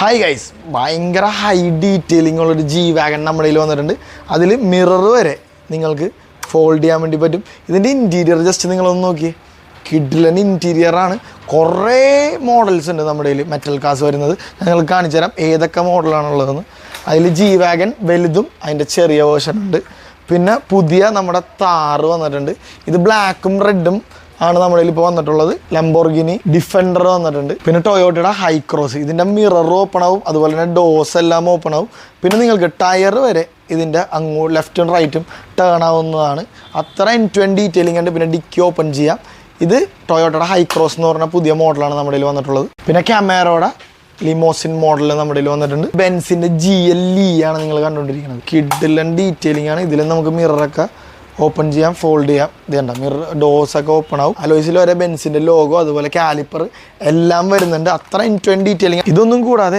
Hi guys, ഭയങ്കര high detailing ഉള്ളൊരു G-Wagon നമ്മുടെ കയ്യിൽ വന്നിട്ടുണ്ട്. അതിൽ മിറർ വരെ നിങ്ങൾക്ക് ഫോൾഡ് ചെയ്യാൻ വേണ്ടി പറ്റും. ഇതിൻ്റെ ഇൻറ്റീരിയർ ജസ്റ്റ് നിങ്ങളൊന്ന് നോക്കിയേ. കിഡിലൻ ഇൻറ്റീരിയറാണ്. കുറേ മോഡൽസ് ഉണ്ട് നമ്മുടെ കയ്യിൽ മെറ്റൽ കാസ് വരുന്നത്. ഞങ്ങൾ കാണിച്ചു തരാം ഏതൊക്കെ മോഡലാണുള്ളതെന്ന്. അതിൽ G-Wagon വലുതും അതിൻ്റെ ചെറിയ വേർഷൻ ഉണ്ട്. പിന്നെ പുതിയ നമ്മുടെ താറ് വന്നിട്ടുണ്ട്. ഇത് ബ്ലാക്കും റെഡും ആണ് നമ്മുടെ കയ്യിൽ ഇപ്പോൾ വന്നിട്ടുള്ളത്. ലംബോർഗിനി ഡിഫൻഡർ വന്നിട്ടുണ്ട്. പിന്നെ ടൊയോട്ടയുടെ ഹൈക്രോസ്, ഇതിൻ്റെ മിറർ ഓപ്പൺ ആവും, അതുപോലെ തന്നെ ഡോസ് എല്ലാം ഓപ്പൺ ആവും. പിന്നെ നിങ്ങൾക്ക് ടയർ വരെ ഇതിൻ്റെ ലെഫ്റ്റും റൈറ്റും ടേൺ ആവുന്നതാണ്. അത്ര എൻഡ് ഡീറ്റെയിലിംഗ് ഉണ്ട്. പിന്നെ ഡിക്കി ഓപ്പൺ ചെയ്യാം. ഇത് ടൊയോട്ടയുടെ ഹൈക്രോസ് എന്ന് പറഞ്ഞ പുതിയ മോഡലാണ് നമ്മുടെ കയ്യിൽ വന്നിട്ടുള്ളത്. പിന്നെ ക്യാമറയുടെ ലിമോസിൻ മോഡൽ നമ്മുടെ കയ്യിൽ വന്നിട്ടുണ്ട്. ബെൻസിൻ്റെ GLE ആണ് നിങ്ങൾ കണ്ടുകൊണ്ടിരിക്കുന്നത്. കിഡിലൻ ഡീറ്റെയിലിംഗ് ആണ്. ഇതിൽ നമുക്ക് മിററൊക്കെ ഓപ്പൺ ചെയ്യാം, ഫോൾഡ് ചെയ്യാം. ഇതേണ്ട മിറർ ഡോസൊക്കെ ഓപ്പൺ ആവും. അലോയ്സിൽ വരെ ബെൻസിൻ്റെ ലോഗോ, അതുപോലെ കാലിപ്പർ എല്ലാം വരുന്നുണ്ട്. അത്ര എൻഡ് ഡീറ്റെയിലിംഗ്. ഇതൊന്നും കൂടാതെ